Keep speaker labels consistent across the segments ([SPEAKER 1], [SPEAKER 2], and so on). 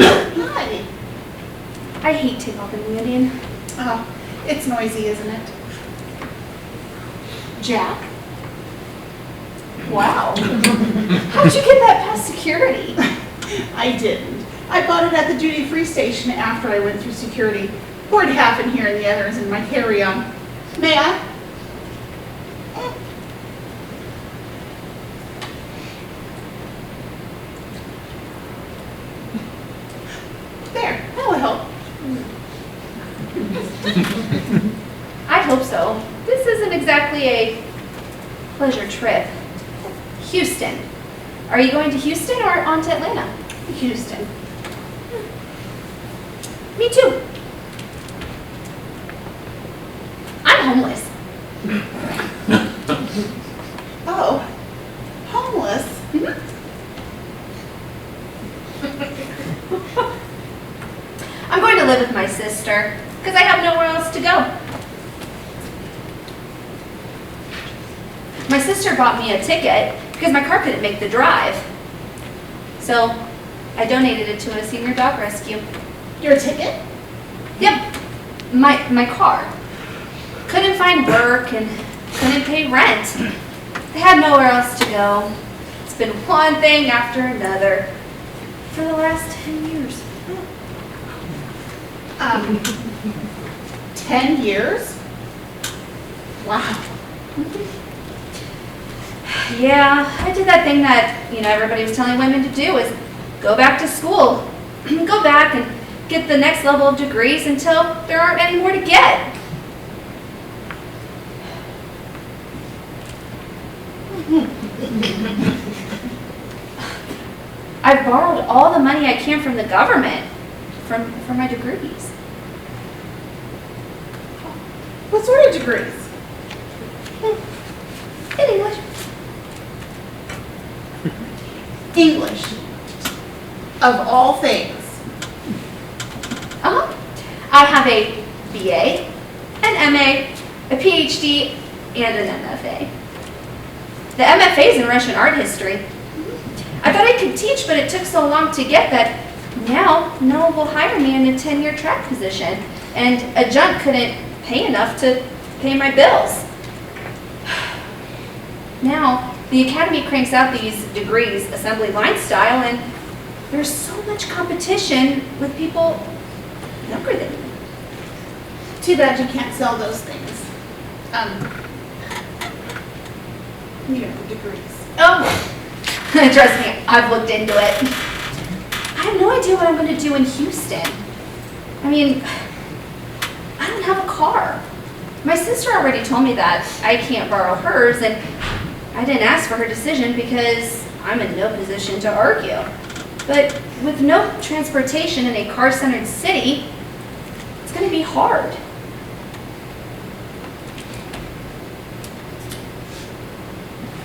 [SPEAKER 1] Hi.
[SPEAKER 2] I hate takeoff in the Indian.
[SPEAKER 1] Oh, it's noisy, isn't it?
[SPEAKER 2] Jack? Wow. How'd you get that past security?
[SPEAKER 1] I didn't. I bought it at the duty-free station after I went through security. Poured half in here and the others in my carry-on. May I? There, that'll help.
[SPEAKER 2] I hope so. This isn't exactly a pleasure trip. Houston. Are you going to Houston or on to Atlanta?
[SPEAKER 1] Houston.
[SPEAKER 2] Me too. I'm homeless.
[SPEAKER 1] Oh, homeless?
[SPEAKER 2] I'm going to live with my sister because I have nowhere else to go. My sister bought me a ticket because my car couldn't make the drive. So I donated it to a senior dog rescue.
[SPEAKER 1] Your ticket?
[SPEAKER 2] Yep, my car. Couldn't find work and couldn't pay rent. I had nowhere else to go. It's been one thing after another for the last 10 years.
[SPEAKER 1] 10 years? Wow.
[SPEAKER 2] Yeah, I did that thing that, everybody was telling women to do is go back to school. Go back and get the next level of degrees until there aren't any more to get. I borrowed all the money I can from the government for my degrees.
[SPEAKER 1] What sort of degrees?
[SPEAKER 2] In English.
[SPEAKER 1] English. Of all things.
[SPEAKER 2] I have a BA, an MA, a PhD, and an MFA. The MFA is in Russian art history. I thought I could teach, but it took so long to get that now no one will hire me in a 10-year track position, and a junk couldn't pay enough to pay my bills. Now, the Academy cranks out these degrees assembly line style, and there's so much competition with people younger than me.
[SPEAKER 1] Too bad you can't sell those things. Degrees.
[SPEAKER 2] Oh, trust me, I've looked into it. I have no idea what I'm going to do in Houston. I mean, I don't have a car. My sister already told me that I can't borrow hers, and I didn't ask for her decision because I'm in no position to argue. But with no transportation in a car-centered city, it's going to be hard.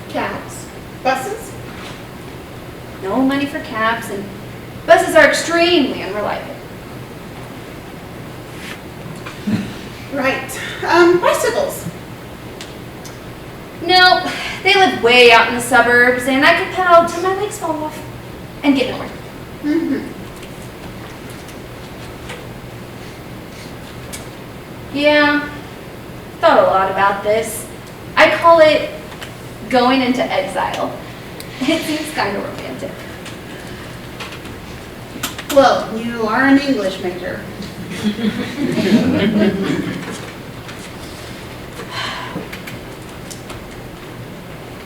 [SPEAKER 1] Cabs. Buses?
[SPEAKER 2] No money for cabs, and buses are extremely unreliable.
[SPEAKER 1] Right. Bicycles?
[SPEAKER 2] No, they live way out in the suburbs, and I could pedal till my legs fall off and get nowhere. Yeah, thought a lot about this. I call it going into exile. It seems kind of romantic.
[SPEAKER 1] Well, you are an English major.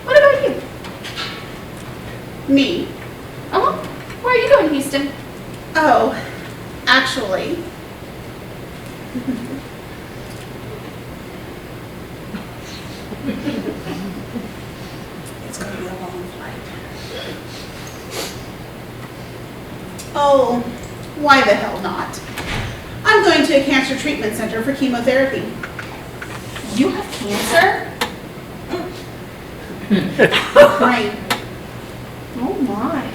[SPEAKER 2] What about you?
[SPEAKER 1] Me?
[SPEAKER 2] Where are you going, Houston?
[SPEAKER 1] Oh, actually. It's going to be a long flight. Oh, why the hell not? I'm going to a cancer treatment center for chemotherapy.
[SPEAKER 2] You have cancer?
[SPEAKER 1] Right.
[SPEAKER 2] Oh my.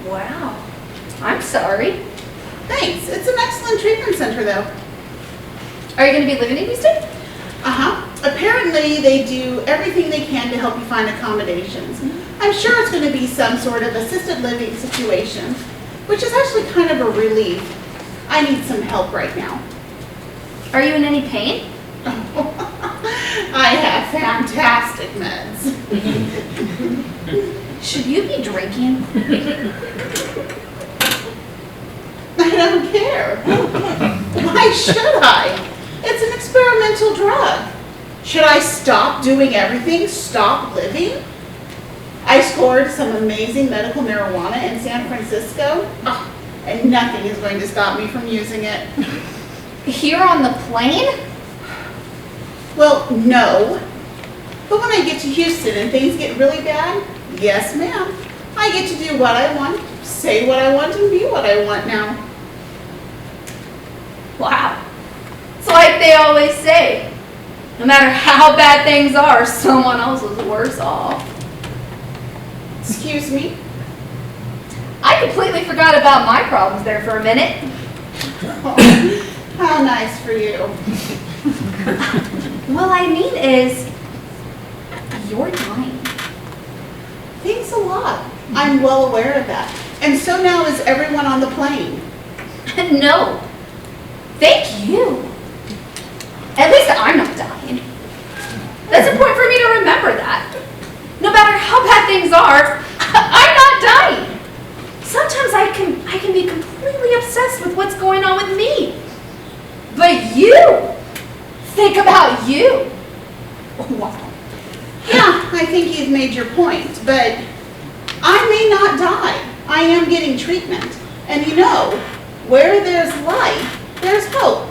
[SPEAKER 2] Wow. I'm sorry.
[SPEAKER 1] Thanks. It's an excellent treatment center, though.
[SPEAKER 2] Are you going to be living in Houston?
[SPEAKER 1] Apparently, they do everything they can to help you find accommodations. I'm sure it's going to be some sort of assisted living situation. which is actually kind of a relief. I need some help right now.
[SPEAKER 2] Are you in any pain?
[SPEAKER 1] I have fantastic meds.
[SPEAKER 2] Should you be drinking?
[SPEAKER 1] I don't care. Why should I? It's an experimental drug. Should I stop doing everything? Stop living? I scored some amazing medical marijuana in San Francisco, and nothing is going to stop me from using it.
[SPEAKER 2] Here on the plane?
[SPEAKER 1] Well, no. But when I get to Houston and things get really bad, yes, ma'am. I get to do what I want, say what I want, and be what I want now.
[SPEAKER 2] Wow. It's like they always say, no matter how bad things are, someone else is worse off.
[SPEAKER 1] Excuse me?
[SPEAKER 2] I completely forgot about my problems there for a minute.
[SPEAKER 1] Oh, how nice for you.
[SPEAKER 2] What I mean is, you're dying.
[SPEAKER 1] Thanks a lot. I'm well aware of that. And so now is everyone on the plane.
[SPEAKER 2] No. Thank you. At least I'm not dying. That's important for me to remember that. No matter how bad things are, I'm not dying. Sometimes I can be completely obsessed with what's going on with me. But you, think about you. Wow.
[SPEAKER 1] Yeah, I think you've made your point, but I may not die. I am getting treatment. And you know, where there's life, there's hope.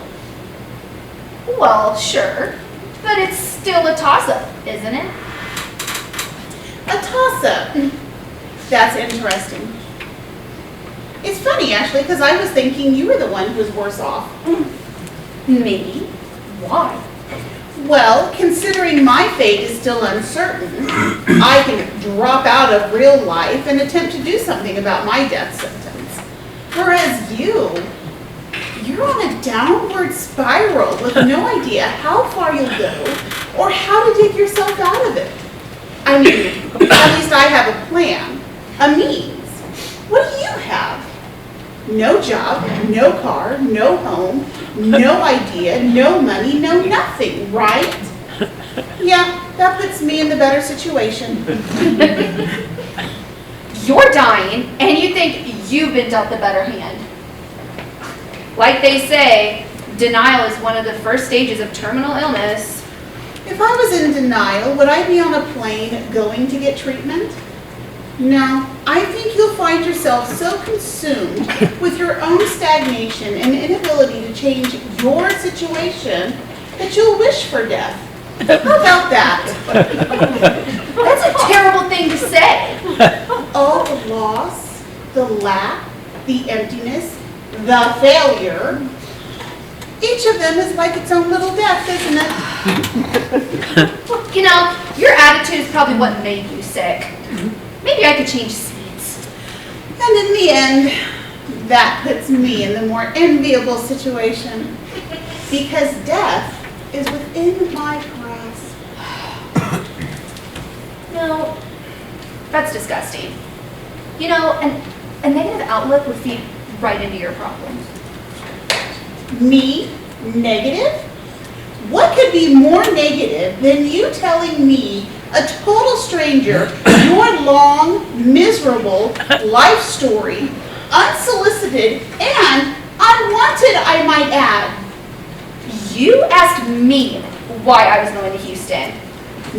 [SPEAKER 2] Well, sure, but it's still a toss-up, isn't it?
[SPEAKER 1] A toss-up. That's interesting. It's funny, actually, because I was thinking you were the one who was worse off.
[SPEAKER 2] Me? Why?
[SPEAKER 1] Well, considering my fate is still uncertain, I can drop out of real life and attempt to do something about my death sentence. Whereas you're on a downward spiral with no idea how far you'll go or how to dig yourself out of it. I mean, at least I have a plan, a means. What do you have? No job, no car, no home, no idea, no money, no nothing, right? Yeah, that puts me in the better situation.
[SPEAKER 2] You're dying, and you think you've been dealt the better hand. Like they say, denial is one of the first stages of terminal illness.
[SPEAKER 1] If I was in denial, would I be on a plane going to get treatment? No, I think you'll find yourself so consumed with your own stagnation and inability to change your situation that you'll wish for death. How about that?
[SPEAKER 2] That's a terrible thing to say.
[SPEAKER 1] Oh, the loss, the lack, the emptiness, the failure. Each of them is like its own little death, isn't it?
[SPEAKER 2] You know, your attitude is probably what made you sick. Maybe I could change seats.
[SPEAKER 1] And in the end, that puts me in the more enviable situation. Because death is within my grasp.
[SPEAKER 2] No, that's disgusting. You know, a negative outlook would feed right into your problems.
[SPEAKER 1] Me? Negative? What could be more negative than you telling me, a total stranger, your long, miserable life story, unsolicited and unwanted, I might add?
[SPEAKER 2] You asked me why I was going to Houston.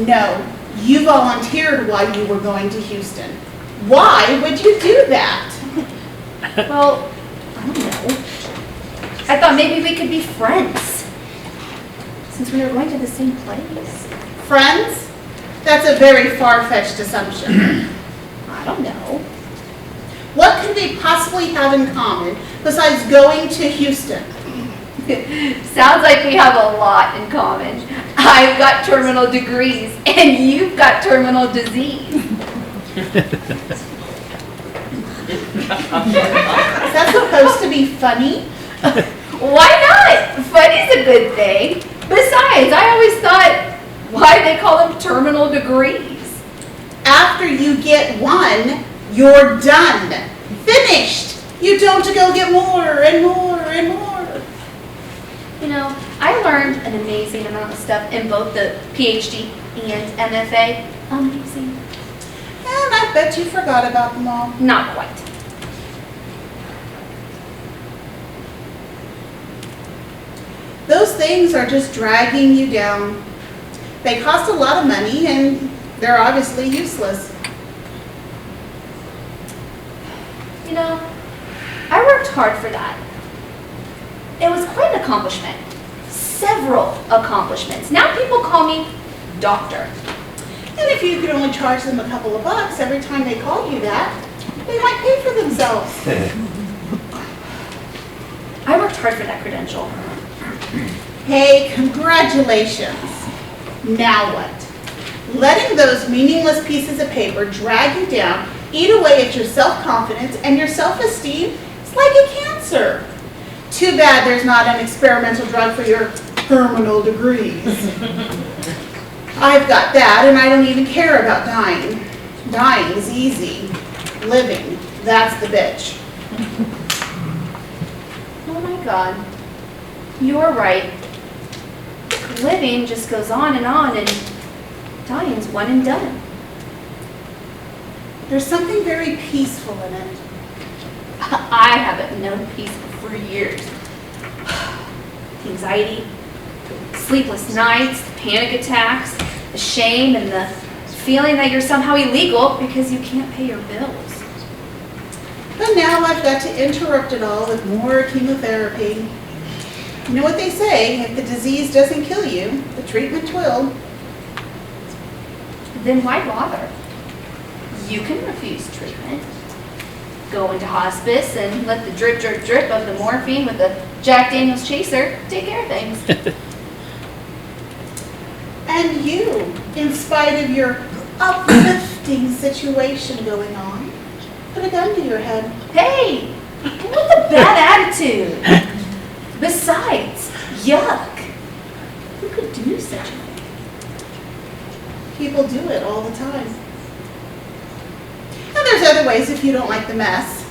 [SPEAKER 1] No, you volunteered why you were going to Houston. Why would you do that?
[SPEAKER 2] Well, I don't know. I thought maybe we could be friends, since we were going to the same place.
[SPEAKER 1] Friends? That's a very far-fetched assumption.
[SPEAKER 2] I don't know.
[SPEAKER 1] What could we possibly have in common besides going to Houston?
[SPEAKER 2] Sounds like we have a lot in common. I've got terminal degrees, and you've got terminal disease.
[SPEAKER 1] Is that supposed to be funny?
[SPEAKER 2] Why not? Funny's a good thing. Besides, I always thought, why they call them terminal degrees?
[SPEAKER 1] After you get one, you're done. Finished. You don't go get more and more and more.
[SPEAKER 2] You know, I learned an amazing amount of stuff in both the PhD and MFA. Amazing.
[SPEAKER 1] And I bet you forgot about them all.
[SPEAKER 2] Not quite.
[SPEAKER 1] Those things are just dragging you down. They cost a lot of money and they're obviously useless.
[SPEAKER 2] You know, I worked hard for that. It was quite an accomplishment. Several accomplishments. Now people call me doctor.
[SPEAKER 1] And if you could only charge them a couple of bucks every time they call you that, they might pay for themselves.
[SPEAKER 2] I worked hard for that credential.
[SPEAKER 1] Hey, congratulations. Now what? Letting those meaningless pieces of paper drag you down, eat away at your self-confidence and your self-esteem, it's like a cancer. Too bad there's not an experimental drug for your terminal degrees. I've got that and I don't even care about dying. Dying's easy. Living, that's the bitch.
[SPEAKER 2] Oh my God. You're right. Living just goes on and dying's one and done.
[SPEAKER 1] There's something very peaceful in it.
[SPEAKER 2] I haven't known peace for years. Anxiety, sleepless nights, panic attacks, the shame and the feeling that you're somehow illegal because you can't pay your bills.
[SPEAKER 1] But now I've got to interrupt it all with more chemotherapy. You know what they say, if the disease doesn't kill you, the treatment will.
[SPEAKER 2] Then why bother? You can refuse treatment. Go into hospice and let the drip, drip, drip of the morphine with the Jack Daniels chaser take care of things.
[SPEAKER 1] And you, in spite of your uplifting situation going on, put a gun to your head.
[SPEAKER 2] Hey, what a bad attitude. Besides, yuck. Who could do such a thing?
[SPEAKER 1] People do it all the time. And there's other ways if you don't like the mess.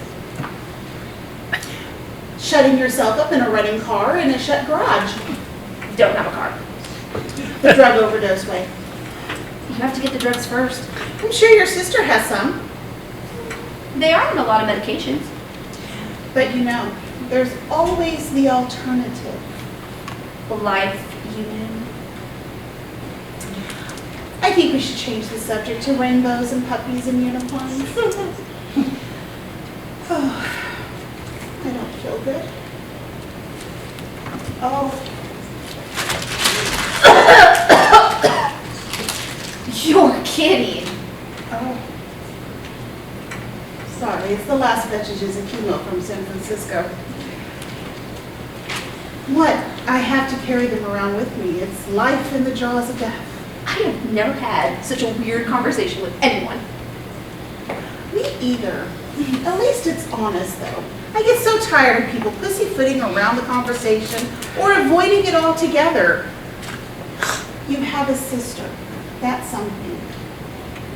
[SPEAKER 1] Shutting yourself up in a running car in a shut garage.
[SPEAKER 2] Don't have a car.
[SPEAKER 1] The drug overdose way.
[SPEAKER 2] You have to get the drugs first.
[SPEAKER 1] I'm sure your sister has some.
[SPEAKER 2] They are on a lot of medications.
[SPEAKER 1] But you know, there's always the alternative.
[SPEAKER 2] Life union.
[SPEAKER 1] I think we should change the subject to rainbows and puppies and unicorns. Oh, I don't feel good. Oh.
[SPEAKER 2] You're kidding.
[SPEAKER 1] Oh. Sorry, it's the last vestiges of chemo from San Francisco. What? I have to carry them around with me. It's life in the jaws of death.
[SPEAKER 2] I have never had such a weird conversation with anyone.
[SPEAKER 1] Me either. At least it's honest, though. I get so tired of people pussyfooting around the conversation or avoiding it altogether. You have a sister. That's something.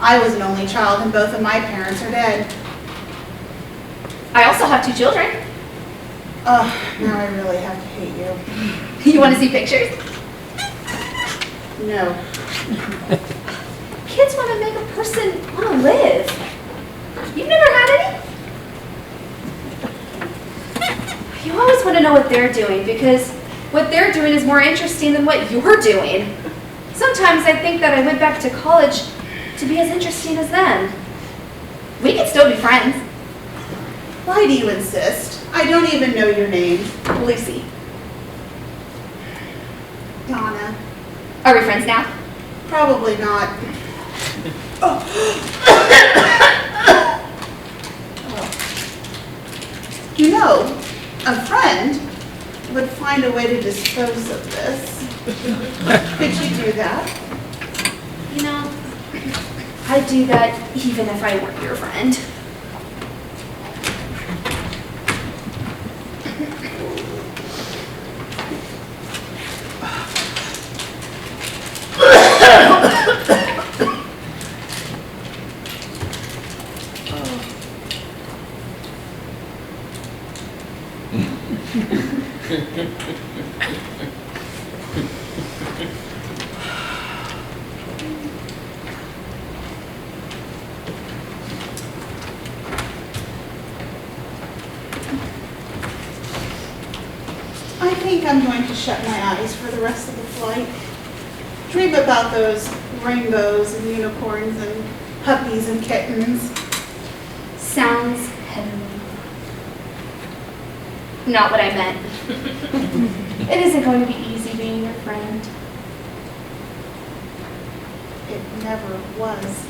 [SPEAKER 1] I was an only child and both of my parents are dead.
[SPEAKER 2] I also have 2 children.
[SPEAKER 1] Now I really have to hate you.
[SPEAKER 2] You want to see pictures?
[SPEAKER 1] No.
[SPEAKER 2] Kids want to make a person want to live. You've never had any? You always want to know what they're doing because what they're doing is more interesting than what you're doing. Sometimes I think that I went back to college to be as interesting as them. We could still be friends.
[SPEAKER 1] Why do you insist? I don't even know your name.
[SPEAKER 2] Lucy.
[SPEAKER 1] Donna.
[SPEAKER 2] Are we friends now?
[SPEAKER 1] Probably not. You know, a friend would find a way to dispose of this. Could you do that?
[SPEAKER 2] You know, I'd do that even if I weren't your friend.
[SPEAKER 1] I think I'm going to shut my eyes for the rest of the flight. Dream about those rainbows and unicorns and puppies and kittens.
[SPEAKER 2] Sounds heavenly. Not what I meant. It isn't going to be easy being your friend.
[SPEAKER 1] It never was.